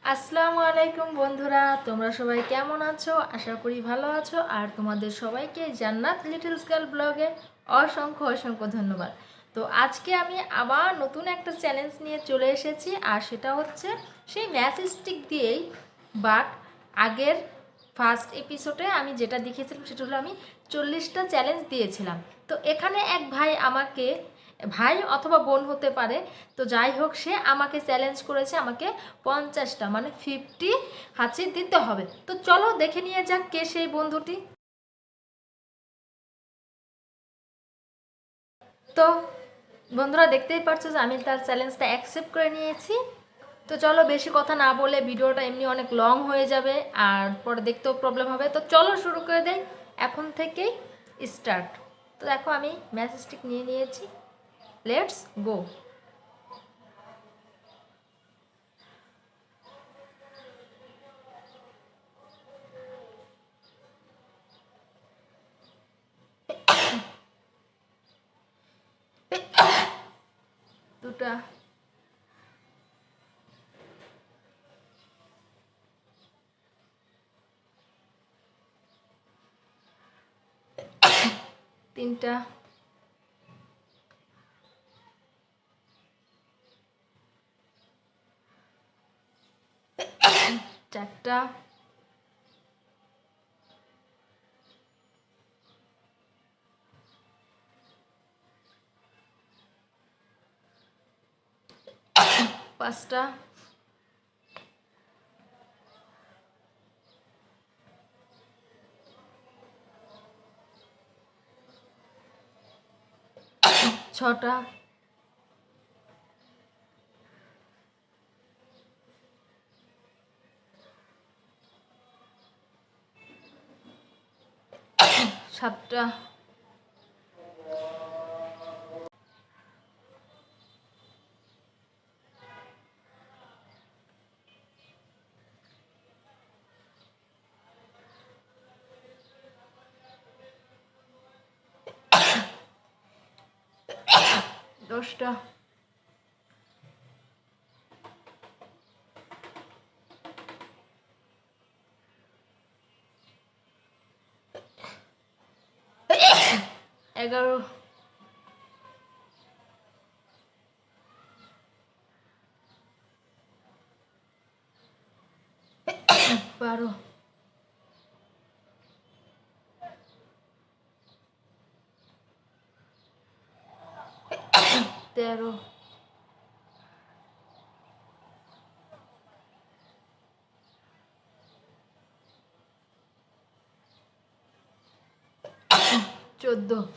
আসসালামু আলাইকুম বন্ধুরা, তোমরা সবাই কেমন আছো? আশা করি ভালো আছো। আর তোমাদের সবাইকে জান্নাত লিটলস গার্ল ব্লগে অসংখ্য অসংখ্য ধন্যবাদ। তো আজকে আমি আবার নতুন একটা চ্যালেঞ্জ নিয়ে চলে এসেছি, আর সেটা হচ্ছে সেই ম্যাচ স্টিক দিয়েই। বাট আগের ফার্স্ট এপিসোডে আমি যেটা দেখেছিলাম সেটা হলো আমি 40টা চ্যালেঞ্জ দিয়েছিলাম। তো এখানে এক ভাই আমাকে, ভাই অথবা বোন হতে পারে, তো যাই হোক, সে আমাকে চ্যালেঞ্জ করেছে আমাকে 50টা মানে 50 হাঁচি দিতে হবে। তো চলো দেখে নিয়ে যাক কে সেই বন্ধুটি। তো বন্ধুরা, দেখতেই পারছো যে আমি তার চ্যালেঞ্জটা অ্যাকসেপ্ট করে নিয়েছি। তো চলো বেশি কথা না বলে, ভিডিওটা এমনি অনেক লং হয়ে যাবে আর পরে দেখতেও প্রবলেম হবে। তো চলো শুরু করে দেই এখন থেকেই, স্টার্ট। তো দেখো আমি ম্যাচ স্টিক নিয়ে নিয়েছি, লেটস গো। 2টা, 3টা, 4টা, 5টা, 6টা, 7টা, 10টা, 11, 12, 13, 14,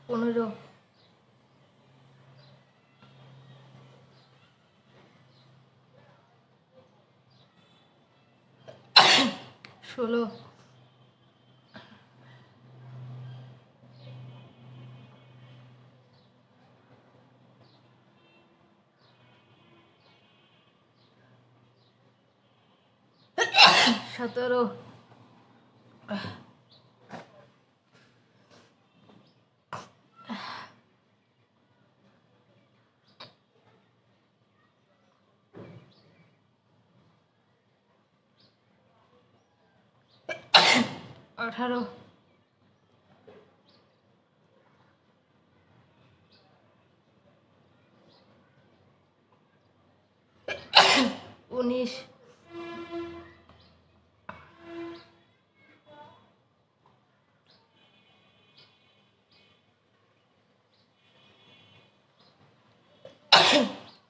15, 16, 17, 18, 19,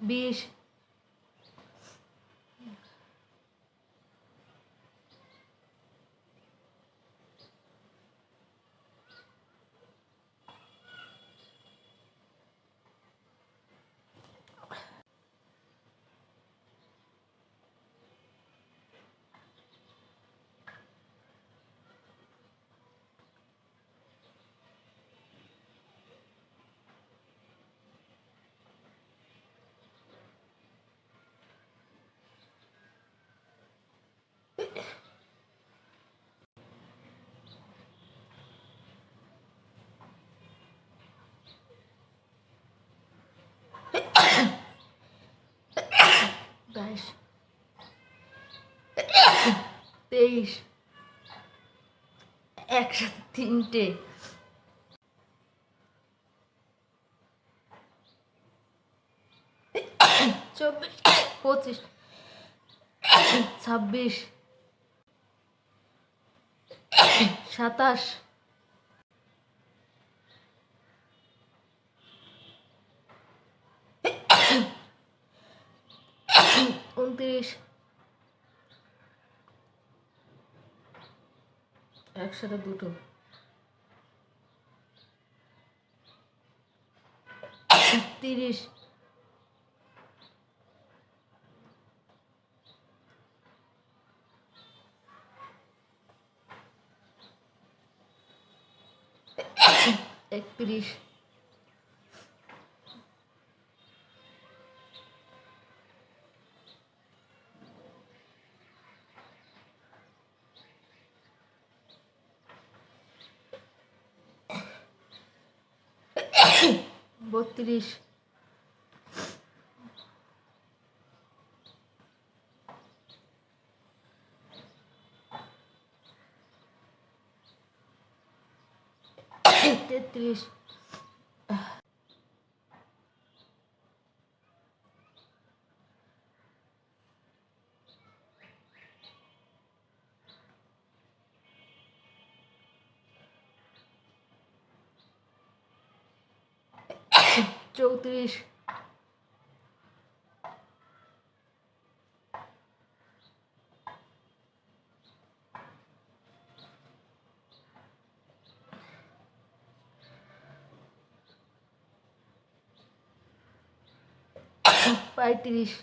20, 18, 23 একসাথে তিনটে, 24 25 26 27 29 একসাথে দুটো, 30 31 32 33 34 35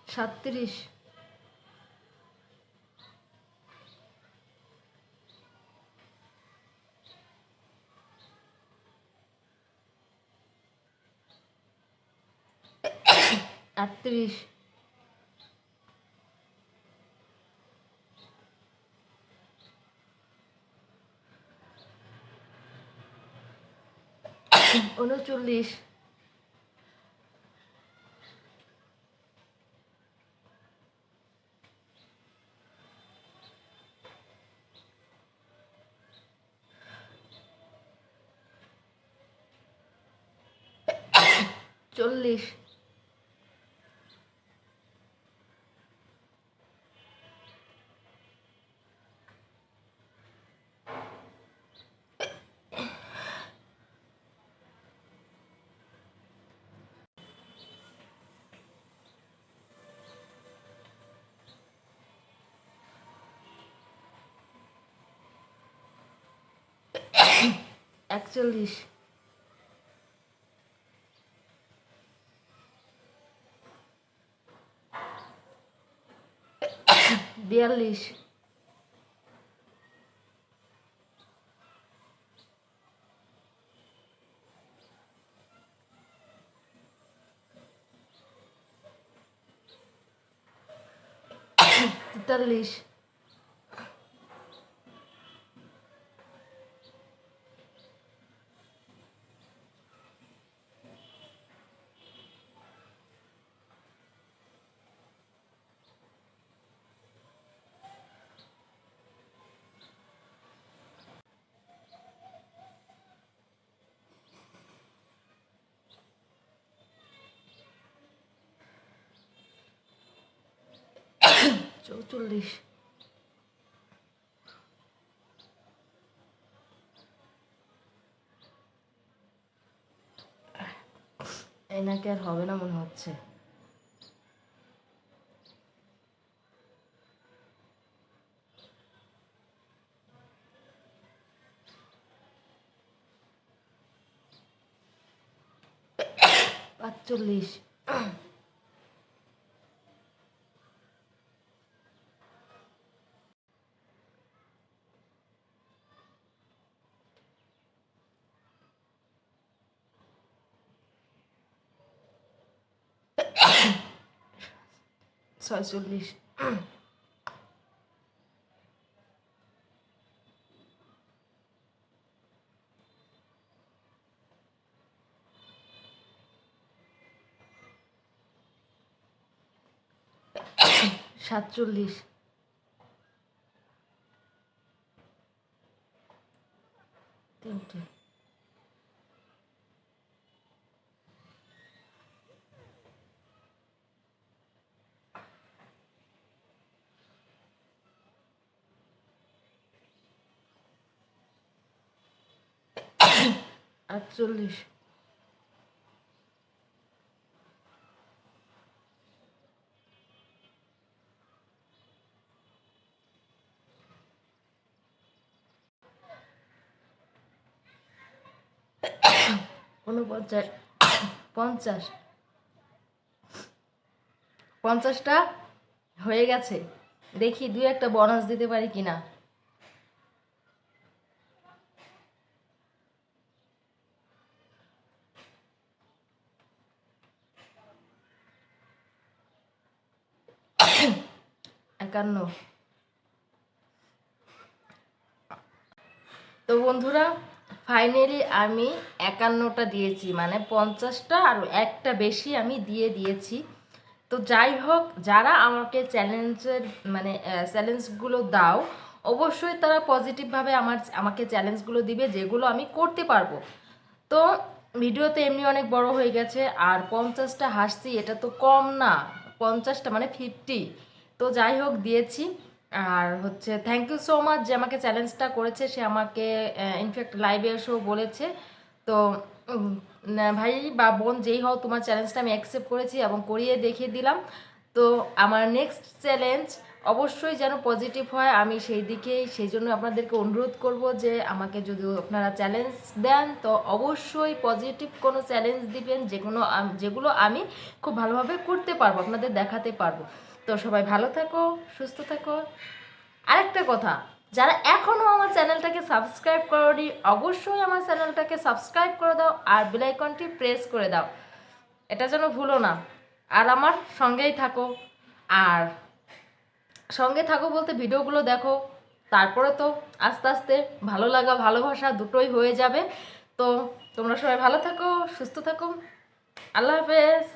36 37 38 39 40 41 42 43 44 এনাকে আর হবে না মনে হচ্ছে। 45 46 ছয়চল্লিশ, সাতচল্লিশ, তিনটে, 48, ঊনপঞ্চাশ, 50, 50টা হয়ে গেছে। দেখি দুই একটা বোনাস দিতে পারি কিনা। একান্ন। তো বন্ধুরা ফাইনালি আমি 51টা দিয়েছি, মানে 50টা আর একটা বেশি আমি দিয়ে দিয়েছি। তো যাই হোক, যারা আমাকে চ্যালেঞ্জের মানে চ্যালেঞ্জগুলো দাও, অবশ্যই তারা পজিটিভভাবে আমাকে চ্যালেঞ্জগুলো দিবে যেগুলো আমি করতে পারবো। তো ভিডিও তো এমনি অনেক বড় হয়ে গেছে, আর 50টা হাসছি এটা তো কম না, 50টা মানে 50। তো যাই হোক দিয়েছি। আর হচ্ছে থ্যাংক ইউ সো মাচ যে আমাকে চ্যালেঞ্জটা করেছে, সে আমাকে ইনফ্যাক্ট লাইভে এসেও বলেছে। তো ভাই বা বোন যেই হও, তোমার চ্যালেঞ্জটা আমি অ্যাকসেপ্ট করেছি এবং করিয়ে দেখিয়ে দিলাম। তো আমার নেক্সট চ্যালেঞ্জ অবশ্যই যেন পজিটিভ হয়, আমি সেই জন্য আপনাদেরকে অনুরোধ করব যে আমাকে যদি আপনারা চ্যালেঞ্জ দেন তো অবশ্যই পজিটিভ কোনো চ্যালেঞ্জ দিবেন, যেগুলো আমি খুব ভালোভাবে করতে পারবো, আপনাদের দেখাতে পারবো। তো সবাই ভালো থাকো, সুস্থ থাকো। আরেকটা কথা, যারা এখনও আমার চ্যানেলটাকে সাবস্ক্রাইব করোনি, অবশ্যই আমার চ্যানেলটাকে সাবস্ক্রাইব করে দাও আর বেল আইকনটি প্রেস করে দাও, এটা যেন ভুলো না। আর আমার সঙ্গেই থাকো, আর সঙ্গে থাকো বলতে ভিডিওগুলো দেখো, তারপরে তো আস্তে আস্তে ভালো লাগা ভালোবাসা দুটোই হয়ে যাবে। তো তোমরা সবাই ভালো থাকো, সুস্থ থাকো, আল্লাহ হাফেজ।